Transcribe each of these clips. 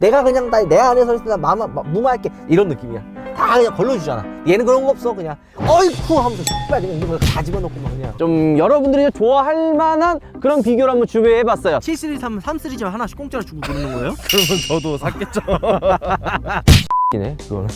내가 그냥 내 안에서 있을 때 무마할게 이런 느낌이야. 다 그냥 걸러주잖아. 얘는 그런 거 없어. 그냥 어이쿠 하면서 빨리 그냥 이걸 다 집어넣고 막 그냥 좀 여러분들이 좋아할 만한 그런 비교를 한번 준비해봤어요. 7시리즈 3시리즈 하나씩 공짜로 주고 그러는 거예요? 그러면 저도 샀겠죠. 이네 그거는.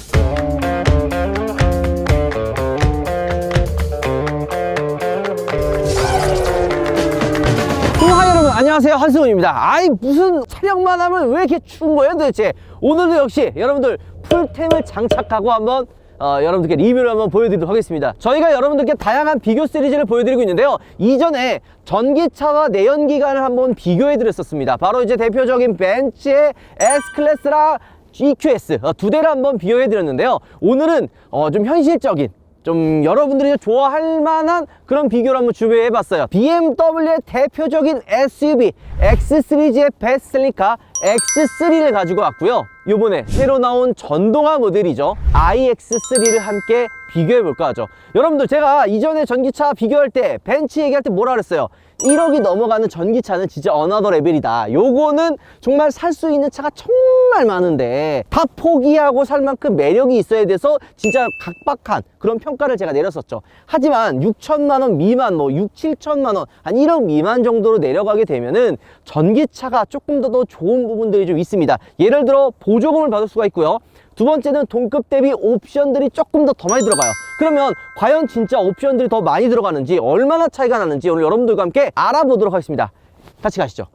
하이 여러분 안녕하세요, 한승훈입니다. 아이 무슨 촬영만 하면 왜 이렇게 추운 거예요 도대체. 오늘도 역시 여러분들 풀템을 장착하고 한번 여러분들께 리뷰를 한번 보여드리도록 하겠습니다. 저희가 여러분들께 다양한 비교 시리즈를 보여드리고 있는데요, 이전에 전기차와 내연기관을 한번 비교해 드렸었습니다. 바로 이제 대표적인 벤츠의 S클래스랑 EQS 두 대를 한번 비교해 드렸는데요, 오늘은 좀 현실적인, 좀 여러분들이 좋아할 만한 그런 비교를 한번 준비해 봤어요. BMW의 대표적인 SUV X3의 베스트셀링카 X3를 가지고 왔고요, 요번에 새로 나온 전동화 모델이죠 iX3를 함께 비교해 볼까 하죠. 여러분들 제가 이전에 전기차 비교할 때 벤츠 얘기할 때 뭐라 그랬어요? 1억이 넘어가는 전기차는 진짜 어나더 레벨이다. 요거는 정말 살 수 있는 차가 정말 많은데 다 포기하고 살 만큼 매력이 있어야 돼서 진짜 각박한 그런 평가를 제가 내렸었죠. 하지만 6천만 원 미만, 뭐 6, 7천만 원, 한 1억 미만 정도로 내려가게 되면은 전기차가 조금 더 좋은 부분들이 좀 있습니다. 예를 들어 보조금을 받을 수가 있고요, 두 번째는 동급 대비 옵션들이 조금 더 많이 들어가요. 그러면 과연 진짜 옵션들이 더 많이 들어가는지, 얼마나 차이가 나는지 오늘 여러분들과 함께 알아보도록 하겠습니다. 같이 가시죠.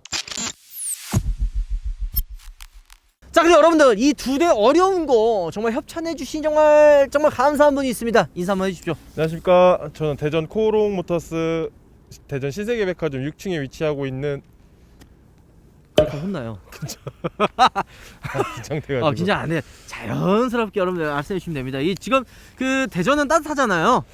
자, 그리고 여러분들 이 두 대 어려운 거 정말 협찬해 주신 정말 감사한 분이 있습니다. 인사 한번 해주십시오. 안녕하십니까. 저는 대전 코오롱 모터스 대전 신세계백화점 6층에 위치하고 있는 그렇게 혼나요. 긴장돼가지고. 긴장 안 해. 자연스럽게 여러분들 말씀해 주시면 됩니다. 이 지금 그 대전은 따뜻하잖아요.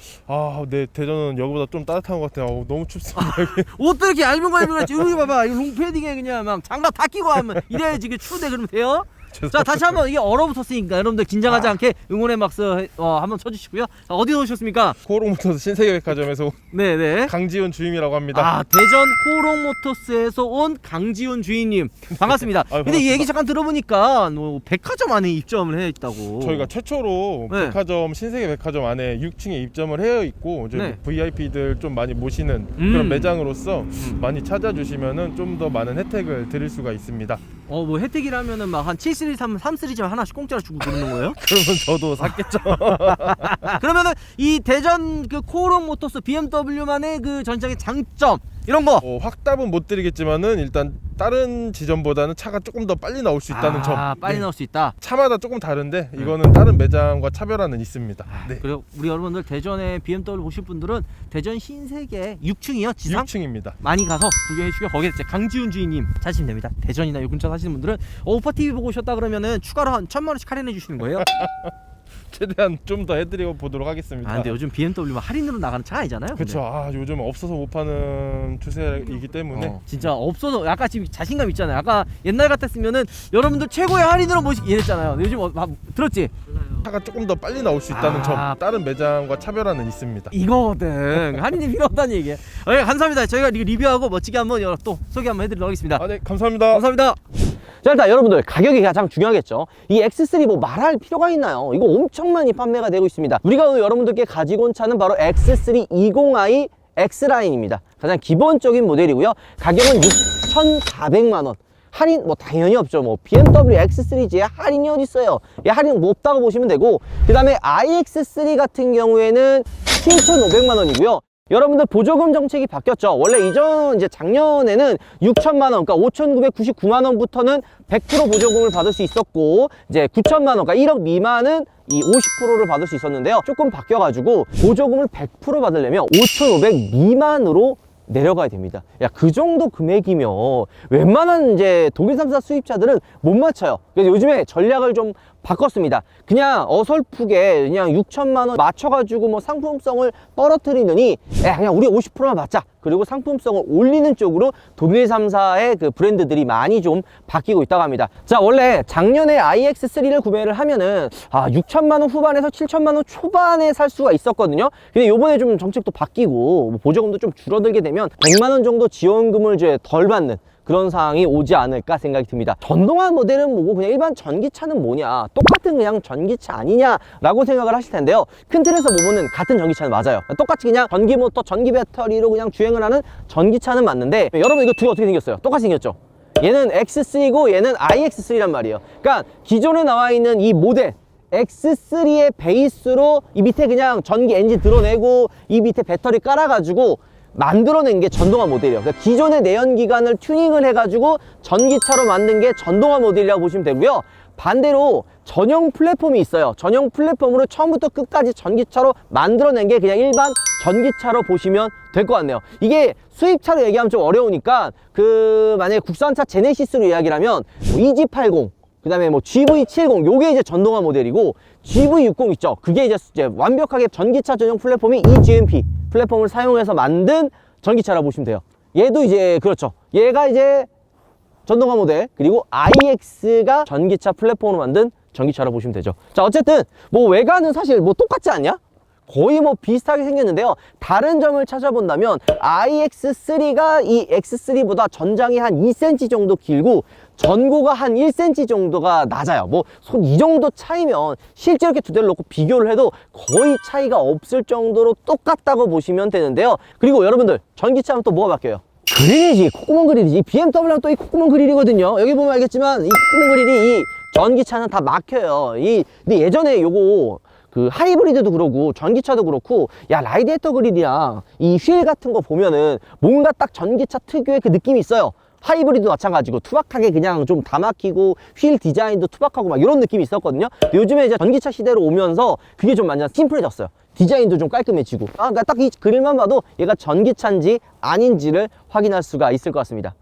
네, 대전은 여기보다 좀 따뜻한 것 같아요. 너무 춥습니다. 여기. 옷도 이렇게 얇은 거 입으라. 여기 봐봐, 이 롱패딩에 그냥 막 장갑 다 끼고 하면 이래야지 그 추운데 그러면 돼요. 자, 다시 한번 이게 얼어붙었으니까 여러분들 긴장하지 않게 응원의 박수 한번 쳐주시고요. 자, 어디 오셨습니까? 코오롱 모터스 신세계백화점에서 온 네네. 강지훈 주임이라고 합니다. 대전 코오롱 모터스에서 온 강지훈 주인님 반갑습니다. 근데 이 얘기 잠깐 들어보니까 뭐 백화점 안에 입점을 해 있다고. 저희가 최초로 네. 백화점 신세계백화점 안에 6층에 입점을 해 있고, 이제 네. VIP들 좀 많이 모시는 그런 매장으로서 많이 찾아주시면은 좀 더 많은 혜택을 드릴 수가 있습니다. 뭐 혜택이라면은 막 한 7시리즈 3시리즈 하나씩 공짜로 주고 그러는 거예요? 그러면 저도 샀겠죠. 그러면은 이 대전 그 코오롱 모터스 BMW만의 그 전장의 장점 이런 거 확답은 못 드리겠지만은 일단 다른 지점보다는 차가 조금 더 빨리 나올 수 있다는 점. 빨리 네. 나올 수 있다. 차마다 조금 다른데 이거는 다른 매장과 차별화는 있습니다. 네. 그리고 우리 여러분들 대전에 BMW 보실 분들은 대전 신세계 6층이요, 지상? 6층입니다. 많이 가서 구경해 주시고, 거기에 이제 강지훈 주인님 찾으시면 됩니다. 대전이나 요 근처 사시는 분들은 오빠 TV 보고 오셨다 그러면은 추가로 한 1,000만 원씩 할인해 주시는 거예요. 최대한 좀 더 해드려 보도록 하겠습니다. 근데 요즘 BMW만 할인으로 나가는 차 아니잖아요. 그렇죠. 요즘 없어서 못 파는 추세이기 때문에 진짜 없어서 약간 지금 자신감 있잖아요. 아까 옛날 같았으면은 여러분들 최고의 할인으로 모시기 이랬잖아요. 요즘 들었지? 차가 조금 더 빨리 나올 수 있다는 점. 다른 매장과 차별화는 있습니다. 이거거든. 할인이 필요 없다는 얘기예요. 감사합니다. 저희가 리뷰하고 멋지게 한번 또 소개 한번 해드리도록 하겠습니다. 네, 감사합니다. 감사합니다. 자, 일단 여러분들 가격이 가장 중요하겠죠. 이 X3 뭐 말할 필요가 있나요? 이거 엄청 많이 판매가 되고 있습니다. 우리가 오늘 여러분들께 가지고 온 차는 바로 X3 20i X라인입니다. 가장 기본적인 모델이고요, 가격은 6,400만 원. 할인 뭐 당연히 없죠. 뭐 BMW X3G에 할인이 어디 있어요? 할인 뭐 없다고 보시면 되고, 그 다음에 iX3 같은 경우에는 7,500만 원이고요. 여러분들 보조금 정책이 바뀌었죠. 원래 이제 작년에는 6천만 원, 그러니까 5,999만 원부터는 100% 보조금을 받을 수 있었고, 이제 9천만 원, 그러니까 1억 미만은 이 50%를 받을 수 있었는데요, 조금 바뀌어가지고 보조금을 100% 받으려면 5,500 미만으로 내려가야 됩니다. 그 정도 금액이면 웬만한 이제 독일 3사 수입차들은 못 맞춰요. 그래서 요즘에 전략을 좀 바꿨습니다. 그냥 어설프게 그냥 6천만 원 맞춰가지고 뭐 상품성을 떨어뜨리느니 그냥 우리 50%만 받자. 그리고 상품성을 올리는 쪽으로 독일 3사의 그 브랜드들이 많이 좀 바뀌고 있다고 합니다. 자, 원래 작년에 iX3를 구매를 하면은 6천만 원 후반에서 7천만 원 초반에 살 수가 있었거든요. 근데 요번에 좀 정책도 바뀌고 보조금도 좀 줄어들게 되면 100만 원 정도 지원금을 이제 덜 받는 그런 상황이 오지 않을까 생각이 듭니다. 전동화 모델은 뭐고 그냥 일반 전기차는 뭐냐, 똑같은 그냥 전기차 아니냐라고 생각을 하실 텐데요. 큰 틀에서 보면은 같은 전기차는 맞아요. 똑같이 그냥 전기 모터, 전기 배터리로 그냥 주행을 하는 전기차는 맞는데, 여러분 이거 두 개 어떻게 생겼어요? 똑같이 생겼죠? 얘는 X3고 얘는 iX3란 말이에요. 그러니까 기존에 나와 있는 이 모델 X3의 베이스로 이 밑에 그냥 전기 엔진 드러내고 이 밑에 배터리 깔아가지고 만들어낸 게 전동화 모델이에요. 그러니까 기존의 내연기관을 튜닝을 해가지고 전기차로 만든 게 전동화 모델이라고 보시면 되고요. 반대로 전용 플랫폼이 있어요. 전용 플랫폼으로 처음부터 끝까지 전기차로 만들어낸 게 그냥 일반 전기차로 보시면 될 것 같네요. 이게 수입차로 얘기하면 좀 어려우니까 만약에 국산차 제네시스로 이야기를 하면 뭐 EG80, 그 다음에 뭐 GV70, 요게 이제 전동화 모델이고, GV60 있죠. 그게 이제 완벽하게 전기차 전용 플랫폼이 eGMP 플랫폼을 사용해서 만든 전기차라고 보시면 돼요. 얘도 이제 그렇죠. 얘가 이제 전동화 모델, 그리고 iX가 전기차 플랫폼으로 만든 전기차라고 보시면 되죠. 자, 어쨌든 뭐 외관은 사실 뭐 똑같지 않냐? 거의 뭐 비슷하게 생겼는데요. 다른 점을 찾아본다면 iX3가 이 X3보다 전장이 한 2cm 정도 길고 전고가 한 1cm 정도가 낮아요. 뭐 손 이 정도 차이면 실제 이렇게 두 대를 놓고 비교를 해도 거의 차이가 없을 정도로 똑같다고 보시면 되는데요. 그리고 여러분들 전기차 하면 또 뭐가 바뀌어요? 그릴이지. 콧구멍 그릴이지. BMW랑 또 이 콧구멍 그릴이거든요. 여기 보면 알겠지만 이 콧구멍 그릴이 이 전기차는 다 막혀요. 근데 예전에 요거 그 하이브리드도 그렇고 전기차도 그렇고, 야, 라디에이터 그릴이랑 이 휠 같은 거 보면은 뭔가 딱 전기차 특유의 그 느낌이 있어요. 하이브리드도 마찬가지고 투박하게 그냥 좀 다 막히고 휠 디자인도 투박하고 막 이런 느낌이 있었거든요. 근데 요즘에 이제 전기차 시대로 오면서 그게 좀 많이 심플해졌어요. 디자인도 좀 깔끔해지고. 그러니까 딱 이 그릴만 봐도 얘가 전기차인지 아닌지를 확인할 수가 있을 것 같습니다.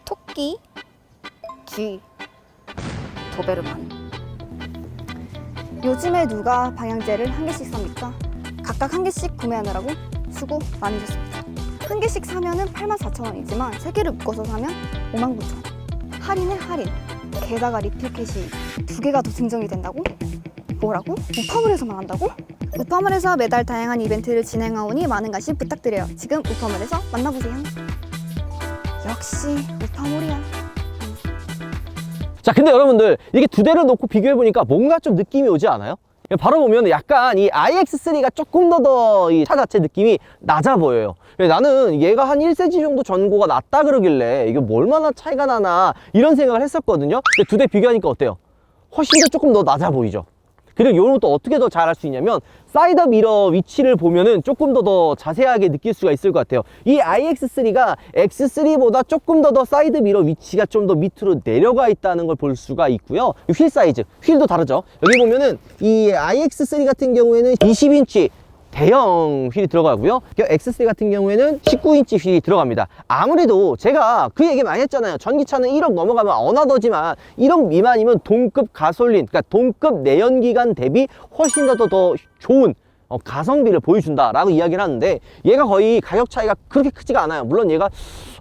토끼, 쥐, 도베르만. 요즘에 누가 방향제를 한 개씩 삽니까? 각각 한 개씩 구매하느라고 수고 많으셨습니다. 한 개씩 사면은 84,000원이지만 세 개를 묶어서 사면 59,000원. 할인에 할인. 게다가 리필 캐시 두 개가 더 증정이 된다고? 뭐라고? 우파물에서만 한다고? 우파물에서 매달 다양한 이벤트를 진행하오니 많은 관심 부탁드려요. 지금 우파물에서 만나보세요. 역시 우파물이야. 자, 근데 여러분들 이게 두 대를 놓고 비교해보니까 뭔가 좀 느낌이 오지 않아요? 바로 보면 약간 이 iX3가 조금 더 이 차 자체 느낌이 낮아 보여요. 나는 얘가 한 1cm 정도 전고가 낮다 그러길래 이게 뭐 얼마나 차이가 나나 이런 생각을 했었거든요. 근데 두 대 비교하니까 어때요? 훨씬 더 조금 더 낮아 보이죠? 그리고 이런 것도 어떻게 더 잘 할 수 있냐면 사이드 미러 위치를 보면은 조금 더 자세하게 느낄 수가 있을 것 같아요. 이 iX3가 X3보다 조금 더 사이드 미러 위치가 좀 더 밑으로 내려가 있다는 걸 볼 수가 있고요. 휠 사이즈, 휠도 다르죠. 여기 보면은 이 iX3 같은 경우에는 20인치 대형 휠이 들어가고요. X3 같은 경우에는 19인치 휠이 들어갑니다. 아무래도 제가 그 얘기 많이 했잖아요. 전기차는 1억 넘어가면 어나더지만 1억 미만이면 동급 가솔린, 그러니까 동급 내연기관 대비 훨씬 더 좋은 가성비를 보여준다라고 이야기를 하는데, 얘가 거의 가격 차이가 그렇게 크지가 않아요. 물론 얘가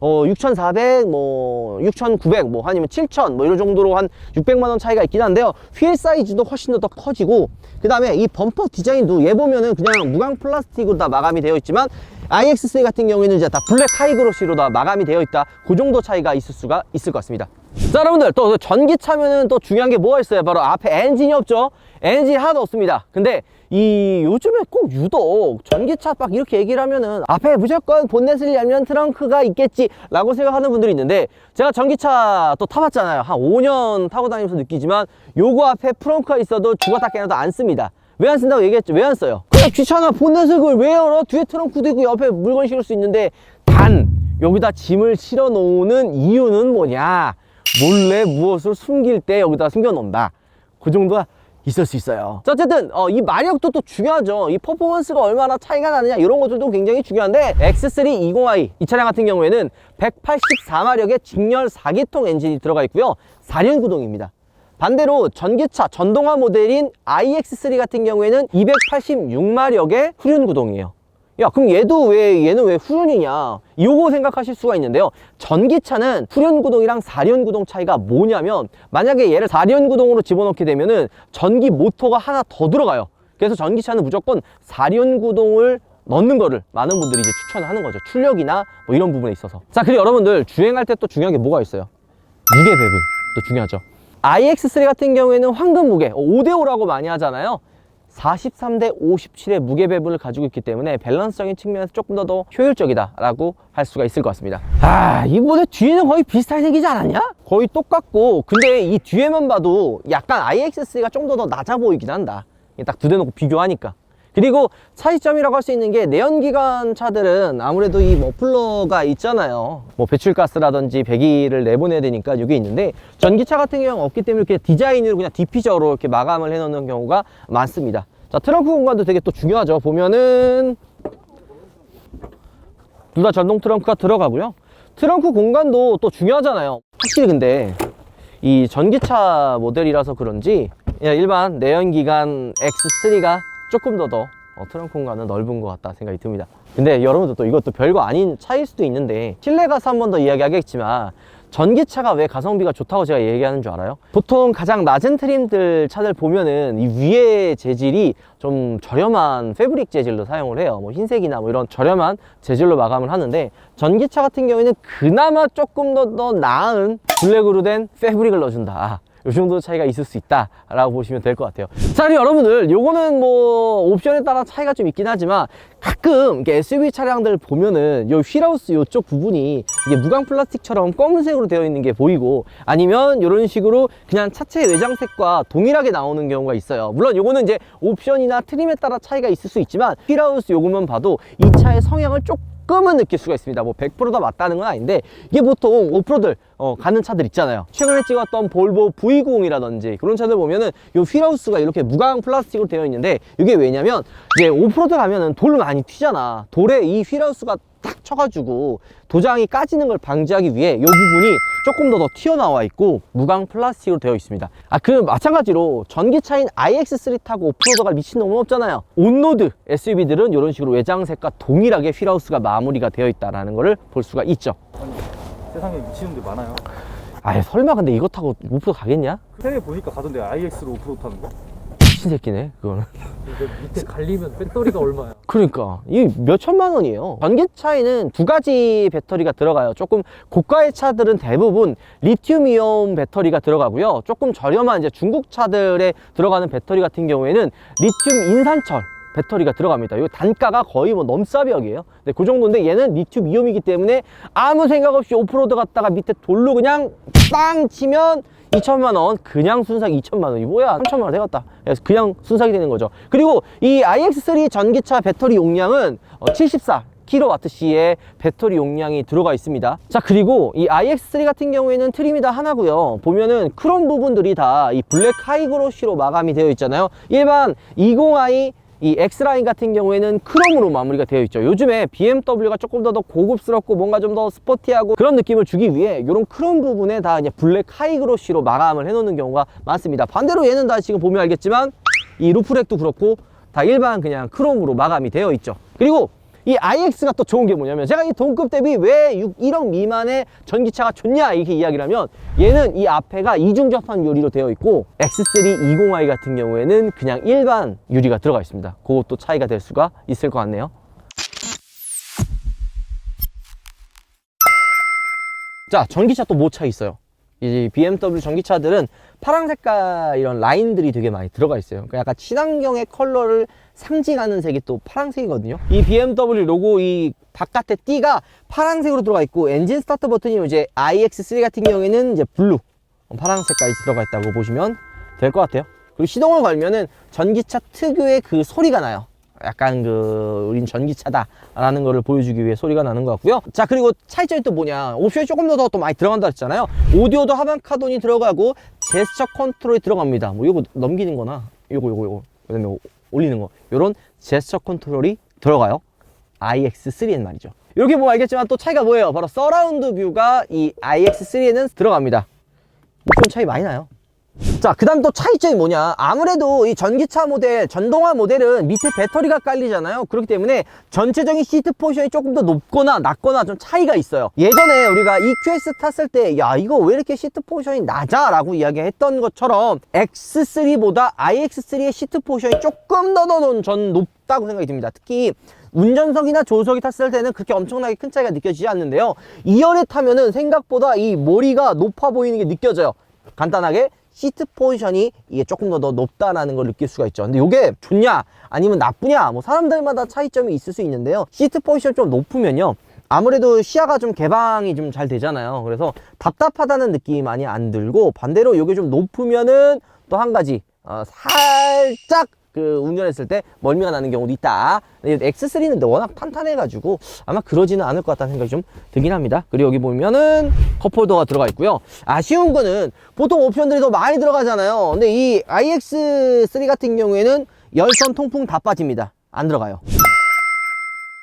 6,400, 뭐 6,900, 뭐 아니면 7,000, 뭐 이런 정도로 한 600만 원 차이가 있긴 한데요. 휠 사이즈도 훨씬 더 커지고, 그 다음에 이 범퍼 디자인도 얘 보면은 그냥 무광 플라스틱으로 다 마감이 되어 있지만 iX3 같은 경우에는 이제 다 블랙 하이그로시로 다 마감이 되어 있다. 그 정도 차이가 있을 수가 있을 것 같습니다. 자, 여러분들 또 전기차면은 또 중요한 게 뭐가 있어요? 바로 앞에 엔진이 없죠. 엔진이 하나도 없습니다. 근데 요즘에 꼭 유독 전기차 막 이렇게 얘기를 하면은 앞에 무조건 본넷을 열면 트렁크가 있겠지 라고 생각하는 분들이 있는데, 제가 전기차 또 타봤잖아요. 한 5년 타고 다니면서 느끼지만 요거 앞에 트렁크가 있어도 죽었다 깨어나도 안 씁니다. 왜 안 쓴다고 얘기했죠? 왜 안 써요? 그래, 귀찮아. 본넷을 그걸 왜 열어? 뒤에 트렁크도 있고 옆에 물건 실을 수 있는데, 단 여기다 짐을 실어 놓는 이유는 뭐냐? 몰래 무엇을 숨길 때 여기다 숨겨 놓는다. 그 정도가 있을 수 있어요. 자, 어쨌든 이 마력도 또 중요하죠. 이 퍼포먼스가 얼마나 차이가 나느냐 이런 것들도 굉장히 중요한데, X3 20i 이 차량 같은 경우에는 184마력의 직렬 4기통 엔진이 들어가 있고요. 4륜 구동입니다. 반대로 전기차 전동화 모델인 iX3 같은 경우에는 286마력의 후륜 구동이에요. 야, 그럼 얘는 왜 후륜이냐? 요거 생각하실 수가 있는데요. 전기차는 후륜 구동이랑 4륜 구동 차이가 뭐냐면, 만약에 얘를 4륜 구동으로 집어넣게 되면은 전기 모터가 하나 더 들어가요. 그래서 전기차는 무조건 4륜 구동을 넣는 거를 많은 분들이 이제 추천하는 거죠. 출력이나 뭐 이런 부분에 있어서. 자, 그리고 여러분들 주행할 때 또 중요한 게 뭐가 있어요? 무게 배분 또 중요하죠. iX3 같은 경우에는 황금 무게 5대5라고 많이 하잖아요. 43대 57의 무게 배분을 가지고 있기 때문에 밸런스적인 측면에서 조금 더 효율적이다라고 할 수가 있을 것 같습니다. 이 모델 뒤에는 거의 비슷하게 생기지 않았냐? 거의 똑같고, 근데 이 뒤에만 봐도 약간 iX3가 좀 더 낮아 보이긴 한다. 딱 두 대 놓고 비교하니까. 그리고 차이점이라고 할 수 있는 게 내연기관 차들은 아무래도 이 머플러가 있잖아요. 뭐 배출가스라든지 배기를 내보내야 되니까 이게 있는데, 전기차 같은 경우는 없기 때문에 이렇게 디자인으로 그냥 디피저로 이렇게 마감을 해 놓는 경우가 많습니다. 자, 트렁크 공간도 되게 또 중요하죠. 보면은 둘 다 전동 트렁크가 들어가고요. 트렁크 공간도 또 중요하잖아요. 확실히 근데 이 전기차 모델이라서 그런지 그냥 일반 내연기관 X3가 조금 더 트렁크 공간은 넓은 것 같다 생각이 듭니다. 근데 여러분들 또 이것도 별거 아닌 차일 수도 있는데, 실내 가서 한 번 더 이야기하겠지만 전기차가 왜 가성비가 좋다고 제가 얘기하는 줄 알아요? 보통 가장 낮은 트림들 차들 보면은 이 위에 재질이 좀 저렴한 패브릭 재질로 사용을 해요. 뭐 흰색이나 뭐 이런 저렴한 재질로 마감을 하는데, 전기차 같은 경우에는 그나마 조금 더 나은 블랙으로 된 패브릭을 넣어준다. 이 정도 차이가 있을 수 있다 라고 보시면 될 것 같아요. 자, 그리고 여러분들 요거는 뭐 옵션에 따라 차이가 좀 있긴 하지만, 가끔 이렇게 SUV 차량들 보면은 요 휠하우스 요쪽 부분이 이게 무광 플라스틱처럼 검은색으로 되어 있는 게 보이고, 아니면 이런 식으로 그냥 차체 외장색과 동일하게 나오는 경우가 있어요. 물론 요거는 이제 옵션이나 트림에 따라 차이가 있을 수 있지만, 휠하우스 요것만 봐도 이 차의 성향을 조금은 느낄 수가 있습니다. 뭐 100%다 맞다는 건 아닌데, 이게 보통 오프로드 가는 차들 있잖아요. 최근에 찍었던 볼보 V90이라든지 그런 차들 보면은 요 휠하우스가 이렇게 무광 플라스틱으로 되어 있는데, 이게 왜냐면 이제 오프로드 가면은 돌 많이 튀잖아. 돌에 이 휠하우스가 딱 쳐가지고 도장이 까지는 걸 방지하기 위해 이 부분이 조금 더 튀어나와 있고 무광 플라스틱으로 되어 있습니다. 그 마찬가지로 전기차인 iX3 타고 오프로드가 미친놈은 없잖아요. 온로드 SUV들은 이런 식으로 외장색과 동일하게 휠하우스가 마무리가 되어 있다는 것을 볼 수가 있죠. 세상에 미치는 데 많아요. 설마 근데 이거 타고 오프로드 가겠냐? 해외 보니까 가던데 IX로 오프로드 타는 거? 미친 새끼네 그거는. 이거 밑에 갈리면 배터리가 얼마야? 그러니까 이 몇천만 원이에요. 전기차에는 두 가지 배터리가 들어가요. 조금 고가의 차들은 대부분 리튬 이온 배터리가 들어가고요. 조금 저렴한 이제 중국 차들에 들어가는 배터리 같은 경우에는 리튬 인산철 배터리가 들어갑니다. 이 단가가 거의 뭐 넘사벽이에요. 근데 그 정도인데 얘는 리튬 이온이기 때문에 아무 생각 없이 오프로드 갔다가 밑에 돌로 그냥 빵 치면 2천만 원, 그냥 순삭 2천만 원이 뭐야? 3천만 원 되겠다. 그래서 그냥 순삭이 되는 거죠. 그리고 이 iX3 전기차 배터리 용량은 74kWh의 배터리 용량이 들어가 있습니다. 자, 그리고 이 iX3 같은 경우에는 트림이 다 하나고요. 보면은 크롬 부분들이 다 이 블랙 하이그로시로 마감이 되어 있잖아요. 일반 20i 이 X라인 같은 경우에는 크롬으로 마무리가 되어 있죠. 요즘에 BMW가 조금 더 고급스럽고 뭔가 좀 더 스포티하고 그런 느낌을 주기 위해 이런 크롬 부분에 다 이제 블랙 하이그로시로 마감을 해 놓는 경우가 많습니다. 반대로 얘는 다 지금 보면 알겠지만 이 루프렉도 그렇고 다 일반 그냥 크롬으로 마감이 되어 있죠. 그리고 이 iX가 또 좋은 게 뭐냐면, 제가 이 동급 대비 왜 1억 미만의 전기차가 좋냐 이렇게 이야기를 하면, 얘는 이 앞에가 이중접합 유리로 되어 있고 X3 20i 같은 경우에는 그냥 일반 유리가 들어가 있습니다. 그것도 차이가 될 수가 있을 것 같네요. 자, 전기차 또 뭐 차 있어요? 이 BMW 전기차들은 파란 색깔 이런 라인들이 되게 많이 들어가 있어요. 그러니까 약간 친환경의 컬러를 상징하는 색이 또 파란색이거든요. 이 BMW 로고 이 바깥에 띠가 파란색으로 들어가 있고, 엔진 스타트 버튼이 이제 iX3 같은 경우에는 이제 블루 파란 색깔이 들어가 있다고 보시면 될 것 같아요. 그리고 시동을 걸면은 전기차 특유의 그 소리가 나요. 약간 우린 전기차다 라는 거를 보여주기 위해 소리가 나는 것 같고요. 자, 그리고 차이점이 또 뭐냐, 옵션이 조금 더 많이 들어간다 했잖아요. 오디오도 하반 카돈이 들어가고 제스처 컨트롤이 들어갑니다. 뭐 요거 넘기는 거나 요거 그다음에 올리는 거, 요런 제스처 컨트롤이 들어가요. iX3엔 말이죠. 이렇게 보면 알겠지만 또 차이가 뭐예요? 바로 서라운드 뷰가 이 iX3에는 들어갑니다. 옵션 차이 많이 나요. 자, 그 다음 또 차이점이 뭐냐. 아무래도 이 전기차 모델, 전동화 모델은 밑에 배터리가 깔리잖아요. 그렇기 때문에 전체적인 시트 포지션이 조금 더 높거나 낮거나 좀 차이가 있어요. 예전에 우리가 EQS 탔을 때, 야, 이거 왜 이렇게 시트 포지션이 낮아? 라고 이야기했던 것처럼 X3보다 iX3의 시트 포지션이 조금 더 높다고 생각이 듭니다. 특히 운전석이나 조수석이 탔을 때는 그렇게 엄청나게 큰 차이가 느껴지지 않는데요. 2열에 타면은 생각보다 이 머리가 높아 보이는 게 느껴져요. 간단하게 시트 포지션이 이게 조금 더 높다라는 걸 느낄 수가 있죠. 근데 이게 좋냐 아니면 나쁘냐, 뭐 사람들마다 차이점이 있을 수 있는데요. 시트 포지션 좀 높으면요, 아무래도 시야가 좀 개방이 좀 잘 되잖아요. 그래서 답답하다는 느낌이 많이 안 들고, 반대로 이게 좀 높으면은 또 한 가지 살짝 그 운전했을 때 멀미가 나는 경우도 있다. X3는 워낙 탄탄해가지고 아마 그러지는 않을 것 같다는 생각이 좀 들긴 합니다. 그리고 여기 보면은 컵홀더가 들어가 있고요. 아쉬운 거는 보통 옵션들이 더 많이 들어가잖아요. 근데 이 iX3 같은 경우에는 열선 통풍 다 빠집니다. 안 들어가요.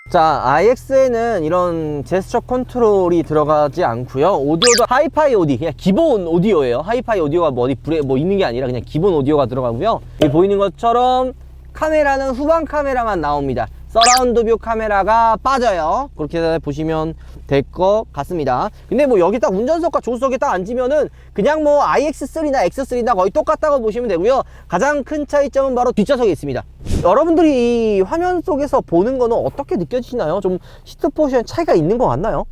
자, iX에는 이런 제스처 컨트롤이 들어가지 않고요. 오디오도 하이파이 오디, 그냥 기본 오디오예요. 하이파이 오디오가 뭐 어디 뭐 있는 게 아니라 그냥 기본 오디오가 들어가고요. 여기 보이는 것처럼 카메라는 후방 카메라만 나옵니다. 서라운드 뷰 카메라가 빠져요. 그렇게 보시면 될 것 같습니다. 근데 뭐 여기 딱 운전석과 조수석에 딱 앉으면은 그냥 뭐 iX3나 X3나 거의 똑같다고 보시면 되고요. 가장 큰 차이점은 바로 뒷좌석에 있습니다. 여러분들이 이 화면 속에서 보는 거는 어떻게 느껴지시나요? 좀 시트 포지션 차이가 있는 것 같나요?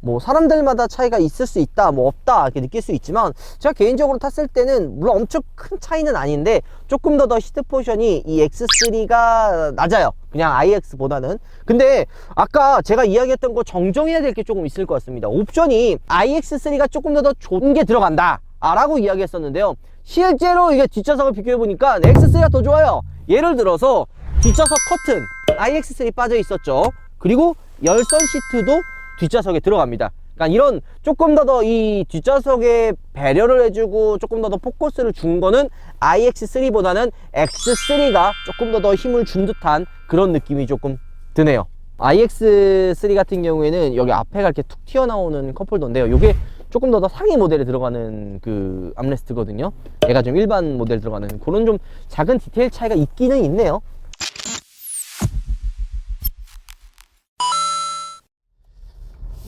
뭐 사람들마다 차이가 있을 수 있다, 뭐 없다 이렇게 느낄 수 있지만, 제가 개인적으로 탔을 때는 물론 엄청 큰 차이는 아닌데 조금 더 시트 포지션이 이 X3가 낮아요. 그냥 iX보다는. 근데 아까 제가 이야기했던 거 정정해야 될 게 조금 있을 것 같습니다. 옵션이 iX3가 조금 더 좋은 게 들어간다 라고 이야기했었는데요. 실제로 이게 뒷좌석을 비교해 보니까 X3가 더 좋아요. 예를 들어서 뒷좌석 커튼 iX3 빠져 있었죠. 그리고 열선 시트도 뒷좌석에 들어갑니다. 그러니까 이런 조금 더 이 뒷좌석에 배려를 해주고 조금 더 포커스를 준 거는 iX3보다는 X3가 조금 더 힘을 준 듯한 그런 느낌이 조금 드네요. iX3 같은 경우에는 여기 앞에가 이렇게 툭 튀어나오는 컵홀더인데요. 이게 조금 더 상위 모델에 들어가는 그 암레스트거든요. 얘가 좀 일반 모델 들어가는 그런 좀 작은 디테일 차이가 있기는 있네요.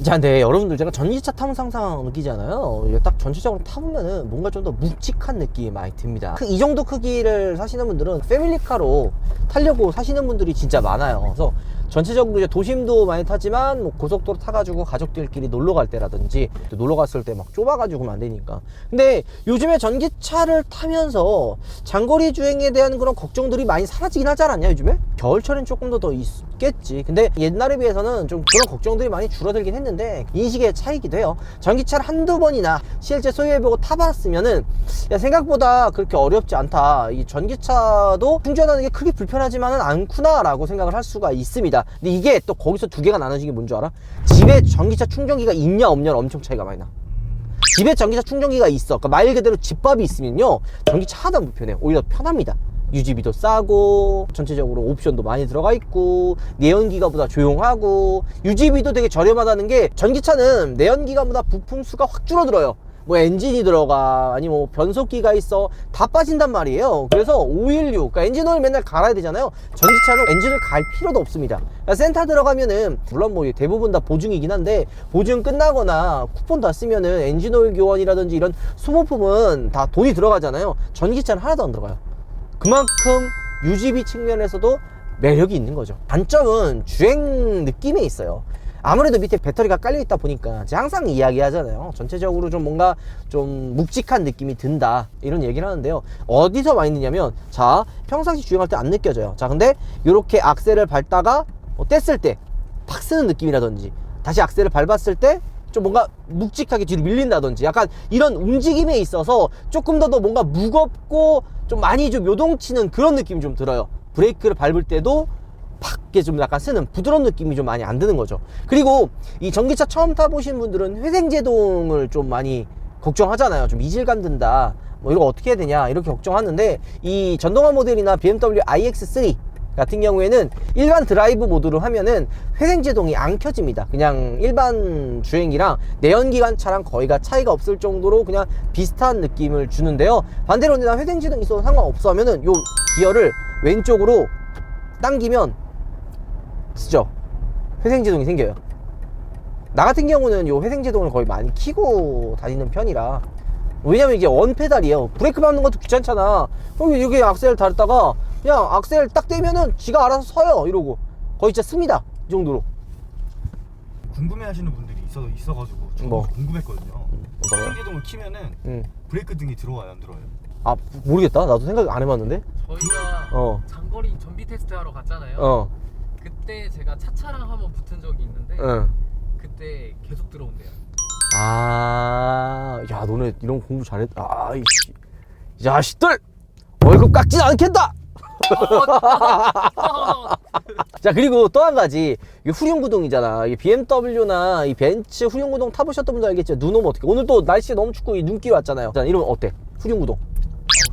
자, 근데 여러분들 제가 전기차 타면 항상 느끼잖아요. 딱 전체적으로 타보면은 뭔가 좀 더 묵직한 느낌이 많이 듭니다. 이 정도 크기를 사시는 분들은 패밀리카로 타려고 사시는 분들이 진짜 많아요. 그래서 전체적으로 이제 도심도 많이 타지만 뭐 고속도로 타가지고 가족들끼리 놀러 갈 때라든지 놀러 갔을 때 막 좁아가지고 안 되니까. 근데 요즘에 전기차를 타면서 장거리 주행에 대한 그런 걱정들이 많이 사라지긴 하지 않았냐 요즘에? 겨울철엔 조금 더 있겠지. 근데 옛날에 비해서는 좀 그런 걱정들이 많이 줄어들긴 했는데 인식의 차이기도 해요. 전기차를 한두 번이나 실제 소유해보고 타봤으면은 야, 생각보다 그렇게 어렵지 않다. 이 전기차도 충전하는 게 크게 불편하지만은 않구나 라고 생각을 할 수가 있습니다. 근데 이게 또 거기서 두 개가 나눠진 게 뭔 줄 알아? 집에 전기차 충전기가 있냐 없냐는 엄청 차이가 많이 나. 집에 전기차 충전기가 있어. 그러니까 말 그대로 집밥이 있으면요, 전기차 하나도 안 불편해요. 오히려 편합니다. 유지비도 싸고 전체적으로 옵션도 많이 들어가 있고 내연기관보다 조용하고 유지비도 되게 저렴하다는 게, 전기차는 내연기관보다 부품 수가 확 줄어들어요. 뭐 엔진이 들어가 아니면 뭐 변속기가 있어 다 빠진단 말이에요. 그래서 516, 그러니까 엔진 오일 맨날 갈아야 되잖아요. 전기차는 엔진을 갈 필요도 없습니다. 그러니까 센터 들어가면은 물론 뭐 대부분 다 보증이긴 한데 보증 끝나거나 쿠폰 다 쓰면은 엔진 오일 교환이라든지 이런 소모품은 다 돈이 들어가잖아요. 전기차는 하나도 안 들어가요. 그만큼 유지비 측면에서도 매력이 있는 거죠. 단점은 주행 느낌에 있어요. 아무래도 밑에 배터리가 깔려 있다 보니까 제가 항상 이야기하잖아요. 전체적으로 좀 뭔가 좀 묵직한 느낌이 든다 이런 얘기를 하는데요. 어디서 많이 느냐면, 자, 평상시 주행할 때 안 느껴져요. 자, 근데 이렇게 악셀을 밟다가 뗐을 때 팍 쓰는 느낌이라든지, 다시 악셀을 밟았을 때 좀 뭔가 묵직하게 뒤로 밀린다든지, 약간 이런 움직임에 있어서 조금 더 뭔가 무겁고 좀 많이 좀 요동치는 그런 느낌이 좀 들어요. 브레이크를 밟을 때도 팍게 좀 약간 쓰는 부드러운 느낌이 좀 많이 안 드는 거죠. 그리고 이 전기차 처음 타보신 분들은 회생제동을 좀 많이 걱정하잖아요. 좀 이질감 든다, 뭐 이거 어떻게 해야 되냐 이렇게 걱정하는데, 이 전동화 모델이나 BMW iX3 같은 경우에는 일반 드라이브 모드로 하면은 회생제동이 안 켜집니다. 그냥 일반 주행이랑 내연기관 차랑 거의가 차이가 없을 정도로 그냥 비슷한 느낌을 주는데요. 반대로 나 회생제동이 있어도 상관없어 하면은 요 기어를 왼쪽으로 당기면 쓰죠. 회생제동이 생겨요. 나 같은 경우는 요 회생제동을 거의 많이 켜고 다니는 편이라. 왜냐면 이게 원페달이에요. 브레이크 밟는 것도 귀찮잖아. 그럼 여기 악셀 달다가 그냥 악셀 딱 떼면은 지가 알아서 서요. 이러고 거의 진짜 씁니다. 이 정도로. 궁금해하시는 분들이 있어가지고 저도 뭐? 궁금했거든요. 뭐가요? 회생제동을 키면은 브레이크 등이 들어와요, 안 들어와요? 아 모르겠다. 나도 생각 안 해봤는데. 저희가 장거리 전비 테스트 하러 갔잖아요. 그때 제가 차차랑 한번 붙은 적이 있는데 그때 계속 들어온대요. 야 너네 이런 공부 잘했다. 이씨, 이 자식들 월급 깎진 않겠다. 자, 그리고 또 한 가지, 이게 후륜구동이잖아. 이게 BMW나 이 벤츠 후륜구동 타보셨던 분들 알겠죠? 눈 오면 어떡해. 오늘 또 날씨 너무 춥고 이 눈길 왔잖아요. 자, 이러면 어때? 후륜구동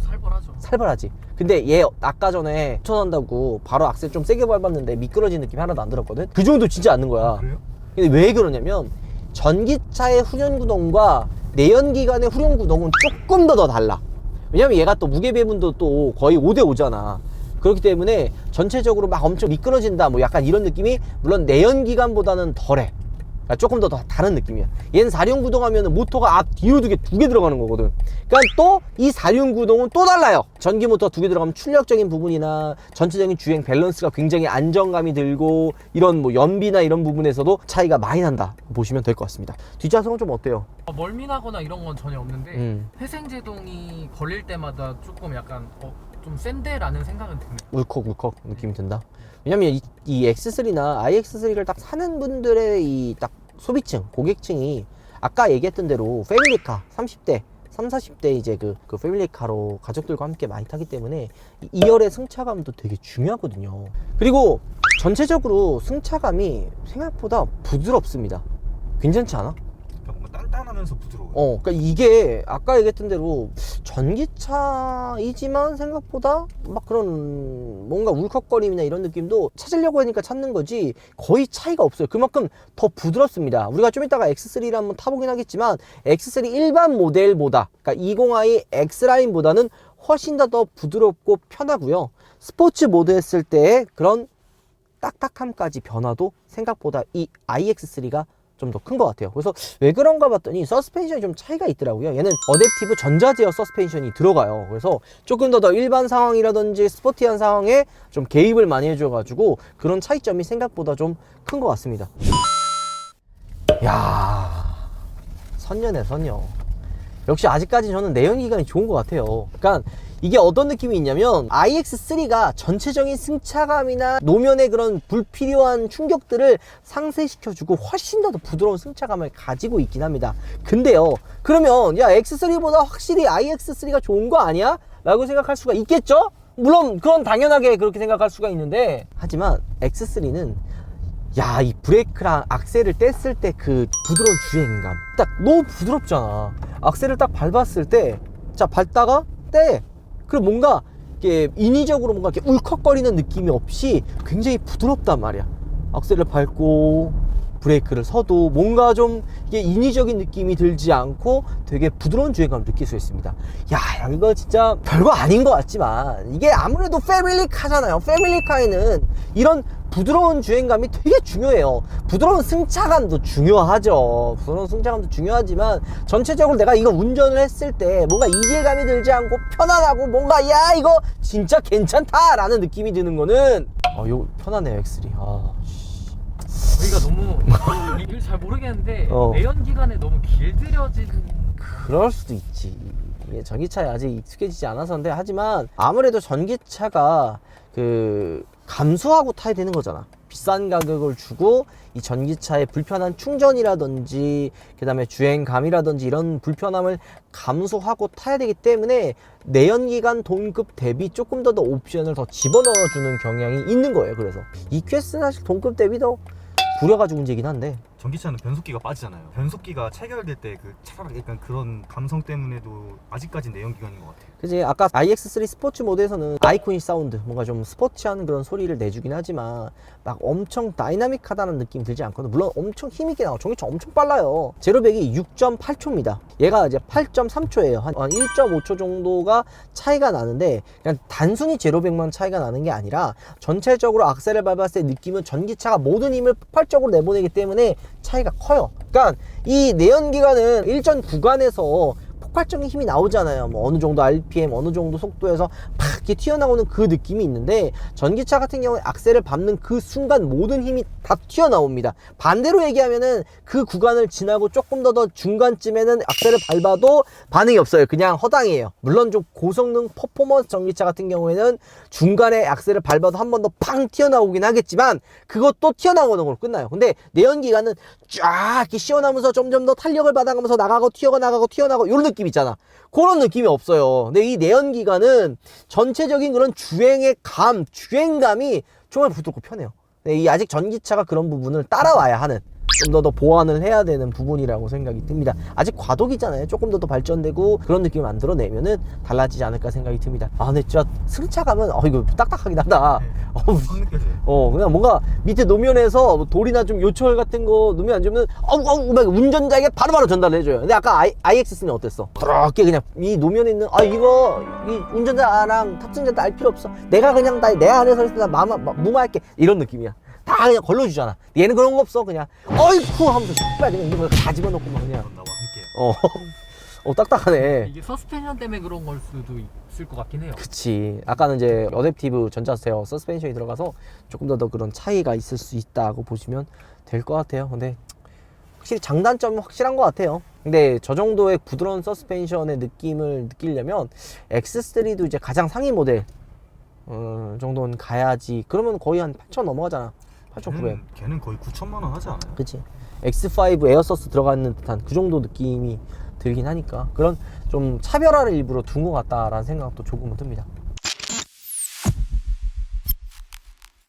살벌하죠. 살벌하지. 근데 얘 아까 전에 추천한다고 바로 악셀 좀 세게 밟았는데 미끄러진 느낌이 하나도 안 들었거든. 그 정도 진짜 않는 거야. 그래요? 근데 왜 그러냐면 전기차의 후륜구동과 내연기관의 후륜구동은 조금 더 달라. 왜냐면 얘가 또 무게배분도 또 거의 5대5잖아. 그렇기 때문에 전체적으로 막 엄청 미끄러진다 뭐 약간 이런 느낌이 물론 내연기관보다는 덜해. 그러니까 조금 더 다른 느낌이야. 얘는 4륜구동 하면 모터가 앞 뒤로 두 개 들어가는 거거든. 그러니까 또 이 4륜구동은 또 달라요. 전기 모터 2개 들어가면 출력적인 부분이나 전체적인 주행 밸런스가 굉장히 안정감이 들고 이런 뭐 연비나 이런 부분에서도 차이가 많이 난다 보시면 될 것 같습니다. 뒷좌석은 좀 어때요? 멀미나거나 이런 건 전혀 없는데 회생제동이 걸릴 때마다 조금 약간 좀 센데라는 생각은 듭니다. 울컥울컥 느낌이 든다. 왜냐면 이 X3나 iX3를 딱 사는 분들의 이 딱 소비층, 고객층이 아까 얘기했던 대로 패밀리카 30대 30, 40대 이제 그 패밀리카로 가족들과 함께 많이 타기 때문에 2열의 승차감도 되게 중요하거든요. 그리고 전체적으로 승차감이 생각보다 부드럽습니다. 괜찮지 않아? 뭔가 단단하면서 부드러워요. 그러니까 이게 아까 얘기했던 대로 전기차이지만 생각보다 막 그런 뭔가 울컥거림이나 이런 느낌도 찾으려고 하니까 찾는 거지 거의 차이가 없어요. 그만큼 더 부드럽습니다. 우리가 좀 이따가 X3를 한번 타보긴 하겠지만 X3 일반 모델보다 그러니까 20i X라인보다는 훨씬 더 부드럽고 편하고요. 스포츠 모드 했을 때의 그런 딱딱함까지 변화도 생각보다 이 iX3가 좀 더 큰 것 같아요. 그래서 왜 그런가 봤더니 서스펜션이 좀 차이가 있더라고요. 얘는 어댑티브 전자제어 서스펜션이 들어가요. 그래서 조금 더 일반 상황이라든지 스포티한 상황에 좀 개입을 많이 해줘가지고 그런 차이점이 생각보다 좀 큰 것 같습니다. 야, 선녀네 선녀. 역시 아직까지 저는 내연기관이 좋은 것 같아요. 그러니까 이게 어떤 느낌이 있냐면 iX3가 전체적인 승차감이나 노면의 그런 불필요한 충격들을 상쇄시켜주고 훨씬 더 부드러운 승차감을 가지고 있긴 합니다. 근데요, 그러면 야 X3보다 확실히 iX3가 좋은 거 아니야? 라고 생각할 수가 있겠죠? 물론 그건 당연하게 그렇게 생각할 수가 있는데 하지만 X3는 야, 이 브레이크랑 악셀을 뗐을 때 그 부드러운 주행감 딱 너무 부드럽잖아. 악셀을 딱 밟았을 때 자 밟다가 떼 그리고 뭔가 이렇게 인위적으로 뭔가 이렇게 울컥거리는 느낌이 없이 굉장히 부드럽단 말이야. 악셀을 밟고 브레이크를 서도 뭔가 좀 이게 인위적인 느낌이 들지 않고 되게 부드러운 주행감을 느낄 수 있습니다. 야, 이거 진짜 별거 아닌 것 같지만 이게 아무래도 패밀리카잖아요. 패밀리카에는 이런 부드러운 주행감이 되게 중요해요. 부드러운 승차감도 중요하죠. 부드러운 승차감도 중요하지만 전체적으로 내가 이거 운전을 했을 때 뭔가 이질감이 들지 않고 편안하고 뭔가 야 이거 진짜 괜찮다 라는 느낌이 드는 거는 이거 편하네요. X3. 저희가 너무 이걸 잘 모르겠는데 내연기관에 너무 길들여진 그럴 수도 있지. 이게 전기차에 아직 익숙해지지 않아서인데 하지만 아무래도 전기차가 그 감수하고 타야 되는 거잖아. 비싼 가격을 주고 이 전기차의 불편한 충전이라든지 그 다음에 주행감이라든지 이런 불편함을 감수하고 타야 되기 때문에 내연기관 동급 대비 조금 더 옵션을 더 집어넣어주는 경향이 있는 거예요. 그래서 EQS는 사실 동급 대비 더 구려가지고 문제긴 한데 전기차는 변속기가 빠지잖아요. 변속기가 체결될 때 그 차라리 약간 그런 감성 때문에도 아직까지 내연기관인 것 같아요. 그치, 아까 iX3 스포츠 모드에서는 아이코닉 사운드, 뭔가 좀 스포츠한 그런 소리를 내주긴 하지만 막 엄청 다이나믹하다는 느낌이 들지 않거든요. 물론 엄청 힘있게 나와. 전기차 엄청 빨라요. 제로백이 6.8초입니다. 얘가 이제 8.3초예요. 한 1.5초 정도가 차이가 나는데 그냥 단순히 제로백만 차이가 나는 게 아니라 전체적으로 악셀을 밟았을 때 느낌은 전기차가 모든 힘을 폭발적으로 내보내기 때문에 차이가 커요. 그러니까 이 내연기관은 일정 구간에서 폭발적인 힘이 나오잖아요. 뭐 어느 정도 RPM, 어느 정도 속도에서 팍 이렇게 튀어나오는 그 느낌이 있는데 전기차 같은 경우에 악셀을 밟는 그 순간 모든 힘이 다 튀어나옵니다. 반대로 얘기하면은 그 구간을 지나고 조금 더 중간쯤에는 악셀을 밟아도 반응이 없어요. 그냥 허당이에요. 물론 좀 고성능 퍼포먼스 전기차 같은 경우에는 중간에 악셀을 밟아도 한 번 더 팡 튀어나오긴 하겠지만 그것도 튀어나오는 걸로 끝나요. 근데 내연기관은 쫙 이렇게 시원하면서 점점 더 탄력을 받아가면서 나가고 튀어나가고 이런 느낌 있잖아. 그런 느낌이 없어요. 근데 이 내연기관은 전체적인 그런 주행감이 정말 부드럽고 편해요. 근데 이 아직 전기차가 그런 부분을 따라와야 하는, 좀 더 보완을 해야 되는 부분이라고 생각이 듭니다. 아직 과도기잖아요. 조금 더 발전되고 그런 느낌을 만들어내면은 달라지지 않을까 생각이 듭니다. 아 근데 진짜 승차 가면 이거 딱딱하긴 하다. 확 느껴져요. 그냥 뭔가 밑에 노면에서 뭐 돌이나 좀 요철 같은 거 노면 안 주면 막 운전자에게 바로바로 전달을 해줘요. 근데 아까 iX는 어땠어? 그렇게 그냥 이 노면에 있는 이거 이 운전자랑 탑승자도 알 필요 없어. 내가 그냥 내 안에서 있을 때 무마할게. 이런 느낌이야. 다 그냥 걸러주잖아. 얘는 그런 거 없어. 그냥 어이쿠 하면서 씨발 그냥 이거 다 집어넣고 막 그냥 나와 함께. 딱딱하네. 이게 서스펜션 때문에 그런 걸 수도 있을 것 같긴 해요. 그치. 아까는 이제 어댑티브 전자 스테어 서스펜션이 들어가서 조금 더 그런 차이가 있을 수 있다고 보시면 될 것 같아요. 근데 확실히 장단점은 확실한 것 같아요. 근데 저 정도의 부드러운 서스펜션의 느낌을 느끼려면 X3도 이제 가장 상위 모델 정도는 가야지. 그러면 거의 한 8,000 넘어가잖아. 8,900. 걔는 거의 9천만 원 하지 않아요? 그치. X5 에어서스 들어가는 듯한 그 정도 느낌이 들긴 하니까 그런 좀 차별화를 일부러 둔 것 같다라는 생각도 조금은 듭니다.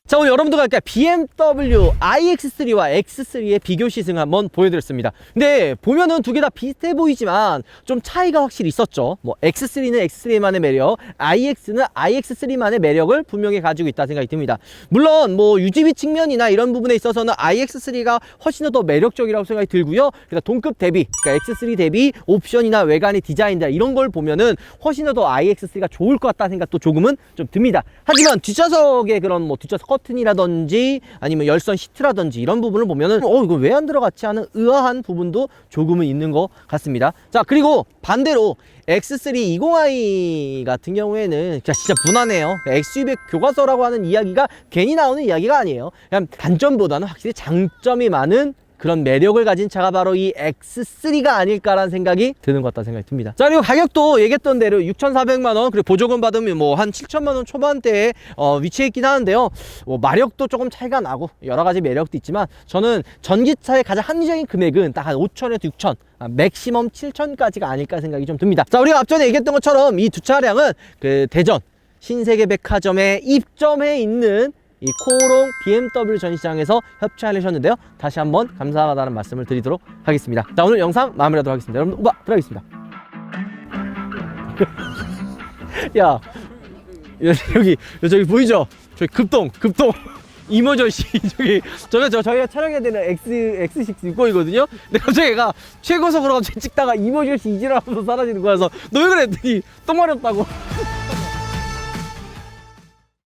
자, 오늘 여러분들과 함께 BMW iX3와 X3의 비교 시승 한번 보여드렸습니다. 근데 보면은 두 개 다 비슷해 보이지만 좀 차이가 확실히 있었죠. 뭐 X3는 X3만의 매력, iX는 iX3만의 매력을 분명히 가지고 있다 생각이 듭니다. 물론 뭐 유지비 측면이나 이런 부분에 있어서는 iX3가 훨씬 더 매력적이라고 생각이 들고요. 그러니까 동급 대비, 그러니까 X3 대비 옵션이나 외관의 디자인이나 이런 걸 보면은 훨씬 더 iX3가 좋을 것 같다는 생각도 조금은 좀 듭니다. 하지만 뒷좌석의 그런 뭐 뒷좌석 커튼이라든지 아니면 열선 시트라든지 이런 부분을 보면은 이거 왜 안 들어갔지 하는 의아한 부분도 조금은 있는 것 같습니다. 자, 그리고 반대로 X3 20i 같은 경우에는 진짜 무난해요. XUV 교과서라고 하는 이야기가 괜히 나오는 이야기가 아니에요. 그냥 단점보다는 확실히 장점이 많은 그런 매력을 가진 차가 바로 이 X3가 아닐까라는 생각이 드는 것 같다는 생각이 듭니다. 자, 그리고 가격도 얘기했던 대로 6,400만원, 그리고 보조금 받으면 뭐 한 7천만원 초반대에 위치해 있긴 하는데요. 뭐 마력도 조금 차이가 나고 여러 가지 매력도 있지만 저는 전기차의 가장 합리적인 금액은 딱 한 5천에서 6천, 맥시멈 7천까지가 아닐까 생각이 좀 듭니다. 자, 우리가 앞전에 얘기했던 것처럼 이 두 차량은 그 대전 신세계백화점에 입점해 있는 이 코오롱 BMW 전시장에서 협찬하셨는데요. 다시 한번 감사하다는 말씀을 드리도록 하겠습니다. 자, 오늘 영상 마무리하도록 하겠습니다. 여러분, 우바 들어가겠습니다. 야, 저기 보이죠? 저기 급동 이모저씨 저희가 촬영해야 되는 X6 6호이거든요. 근데 갑자기 얘가 최고속으로 찍다가 이모저씨 이지랄하면서 사라지는 거라서 너 왜 그래? 했더니 똥 마렵다고.